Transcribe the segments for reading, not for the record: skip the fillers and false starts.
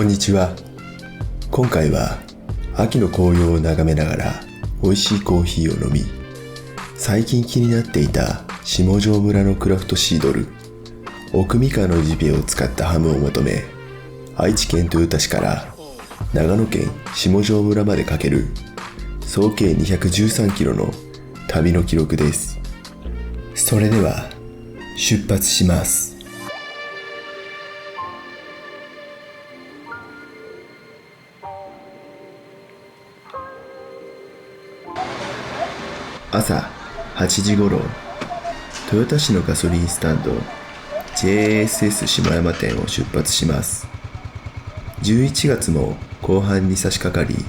こんにちは。今回は秋の紅葉を眺めながら美味しいコーヒーを飲み、最近気になっていた下條村のクラフトシードル奥三河のジビエを使ったハムを求め、愛知県豊田市から長野県下條村までかける総計213キロの旅の記録です。それでは出発します。朝8時ごろ、豊田市のガソリンスタンド JASS 下山店を出発します。11月も後半に差し掛かり、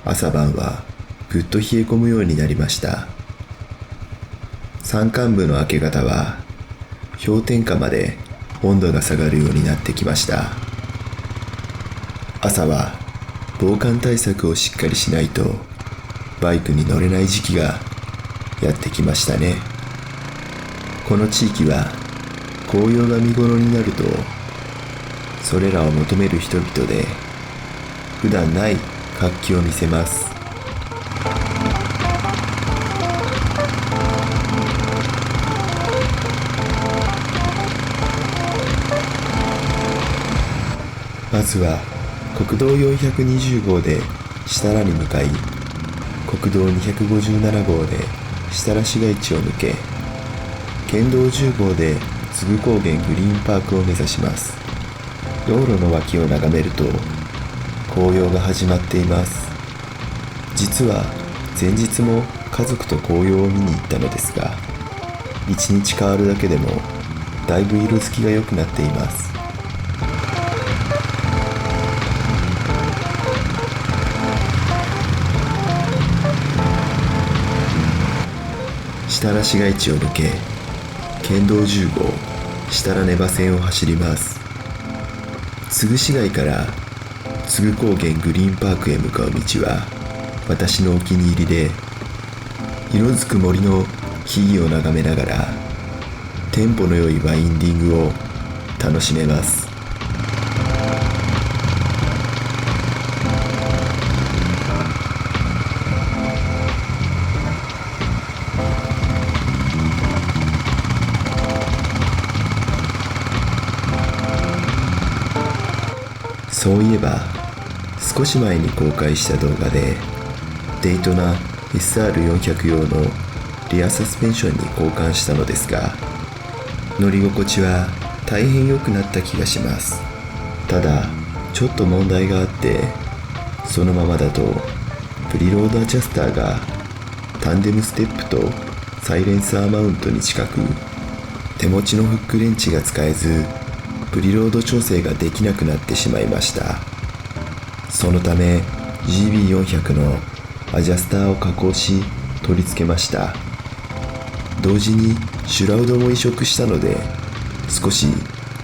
朝晩はぐっと冷え込むようになりました。山間部の明け方は氷点下まで温度が下がるようになってきました。朝は防寒対策をしっかりしないとバイクに乗れない時期がやってきましたね。この地域は紅葉が見頃になると、それらを求める人々で普段ない活気を見せます。まずは国道420号で設楽に向かい、国道257号で設楽市街地を抜け、県道10号で津具高原グリーンパークを目指します。道路の脇を眺めると紅葉が始まっています。実は前日も家族と紅葉を見に行ったのですが、一日変わるだけでもだいぶ色づきが良くなっています。設楽市街地を抜け、県道10号設楽根場線を走ります。津具市街から津具高原グリーンパークへ向かう道は私のお気に入りで、色づく森の木々を眺めながらテンポの良いワインディングを楽しめます。そういえば少し前に公開した動画でデイトナ SR400 用のリアサスペンションに交換したのですが、乗り心地は大変良くなった気がします。ただちょっと問題があって、そのままだとプリロードアジャスターがタンデムステップとサイレンサーマウントに近く、手持ちのフックレンチが使えずプリロード調整ができなくなってしまいました。そのため GB400 のアジャスターを加工し取り付けました。同時にシュラウドも移植したので、少し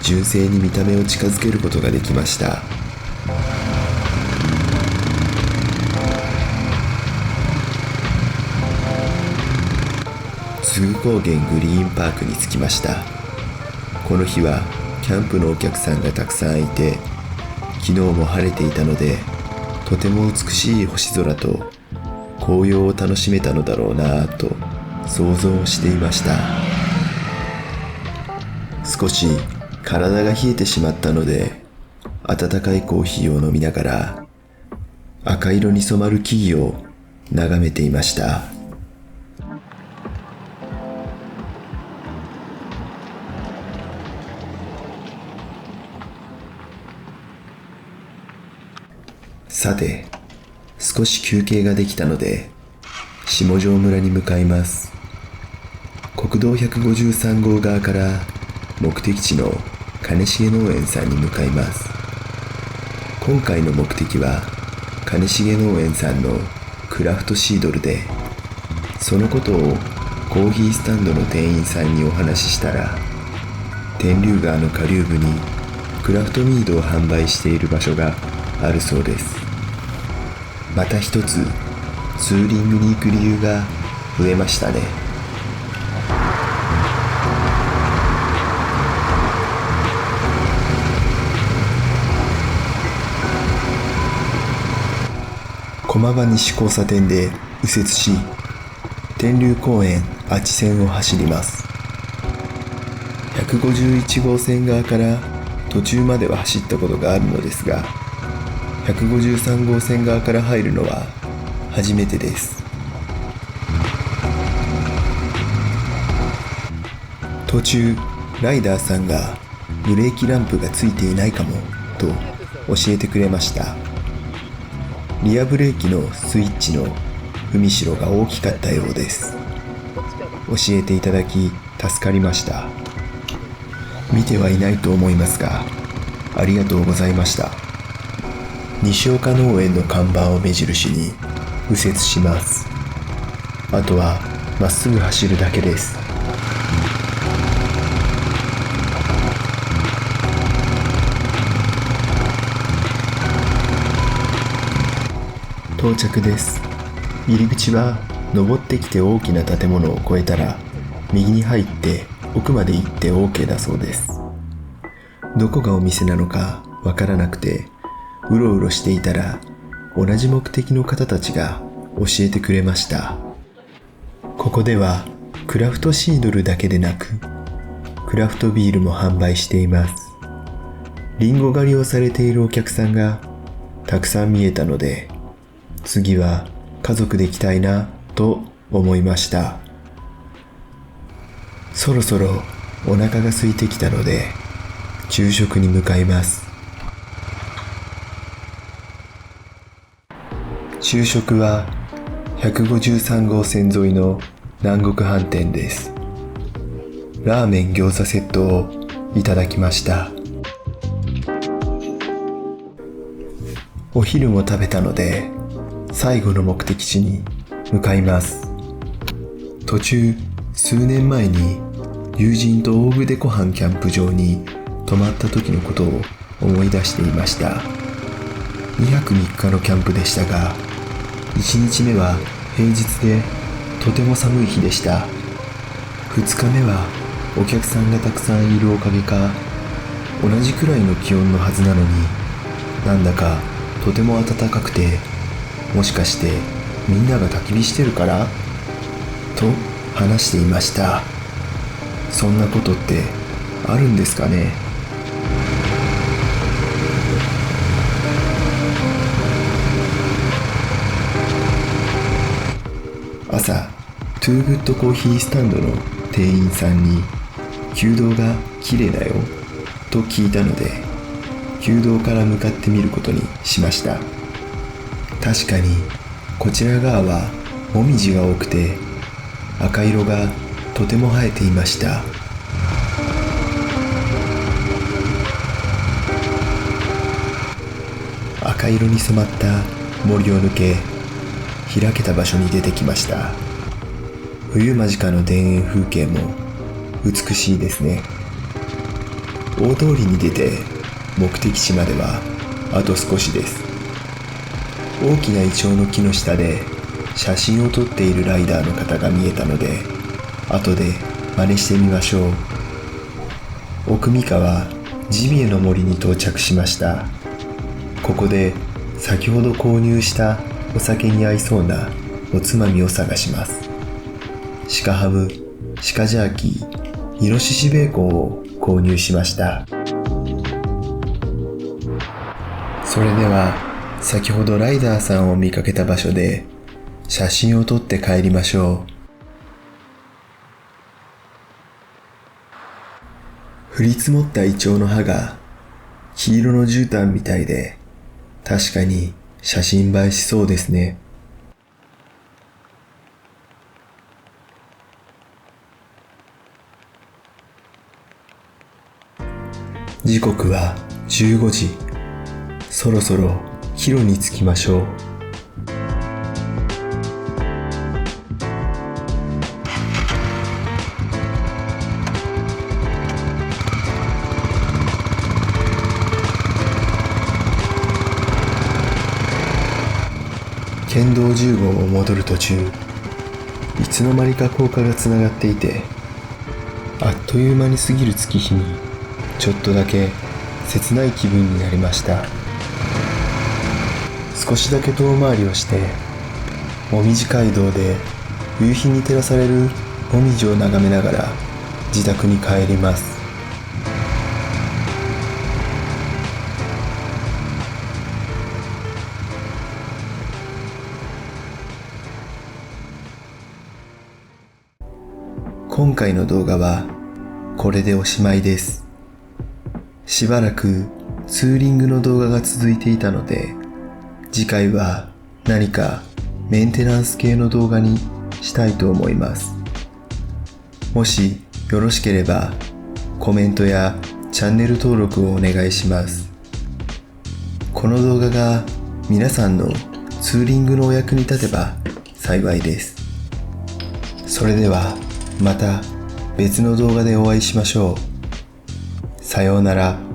純正に見た目を近づけることができました。津具高原グリーンパークに着きました。この日はキャンプのお客さんがたくさんいて、昨日も晴れていたので、とても美しい星空と紅葉を楽しめたのだろうなぁと想像していました。少し体が冷えてしまったので、温かいコーヒーを飲みながら赤色に染まる木々を眺めていました。さて、少し休憩ができたので下條村に向かいます。国道153号側から目的地の金重農園さんに向かいます。今回の目的は金重農園さんのクラフトシードルで、そのことをコーヒースタンドの店員さんにお話ししたら、天竜川の下流部にクラフトミードを販売している場所があるそうです。また一つツーリングに行く理由が増えましたね。駒場西交差点で右折し、天竜公園あち線を走ります。151号線側から途中までは走ったことがあるのですが、153号線側から入るのは初めてです。途中、ライダーさんがブレーキランプがついていないかもと教えてくれました。リアブレーキのスイッチの踏みしろが大きかったようです。教えていただき助かりました。見てはいないと思いますが、ありがとうございました。西岡農園の看板を目印に右折します。あとはまっすぐ走るだけです。到着です。入り口は登ってきて大きな建物を越えたら右に入って奥まで行って OK だそうです。どこがお店なのかわからなくてうろうろしていたら、同じ目的の方たちが教えてくれました。ここではクラフトシードルだけでなくクラフトビールも販売しています。リンゴ狩りをされているお客さんがたくさん見えたので、次は家族で来たいなと思いました。そろそろお腹が空いてきたので昼食に向かいます。昼食は153号線沿いの南国飯店です。ラーメン餃子セットをいただきました。お昼も食べたので最後の目的地に向かいます。途中、数年前に友人と大久手湖畔キャンプ場に泊まった時のことを思い出していました。2泊3日のキャンプでしたが、1日目は平日でとても寒い日でした。2日目はお客さんがたくさんいるおかげか、同じくらいの気温のはずなのに、なんだかとても暖かくて、もしかしてみんなが焚き火してるからと話していました。そんなことってあるんですかね。朝、トゥーグッドコーヒースタンドの店員さんに旧道が綺麗だよと聞いたので、旧道から向かってみることにしました。確かにこちら側はもみじが多くて赤色がとても生えていました。赤色に染まった森を抜け、開けた場所に出てきました。冬間近の田園風景も美しいですね。大通りに出て目的地まではあと少しです。大きなイチョウの木の下で写真を撮っているライダーの方が見えたので、後で真似してみましょう。奥三河ジビエの森に到着しました。ここで先ほど購入したお酒に合いそうなおつまみを探します。鹿ハム、鹿ジャーキー、イノシシベーコンを購入しました。それでは先ほどライダーさんを見かけた場所で写真を撮って帰りましょう。降り積もったイチョウの葉が黄色の絨毯みたいで、確かに写真映えしそうですね。時刻は15時。そろそろ帰路に着きましょう。県道10号を戻る途中、いつの間にか高架がつながっていて、あっという間に過ぎる月日にちょっとだけ切ない気分になりました。少しだけ遠回りをして、もみじ街道で夕日に照らされるもみじを眺めながら自宅に帰ります。今回の動画はこれでおしまいです。しばらくツーリングの動画が続いていたので、次回は何かメンテナンス系の動画にしたいと思います。もしよろしければコメントやチャンネル登録をお願いします。この動画が皆さんのツーリングのお役に立てば幸いです。それではまた別の動画でお会いしましょう。さようなら。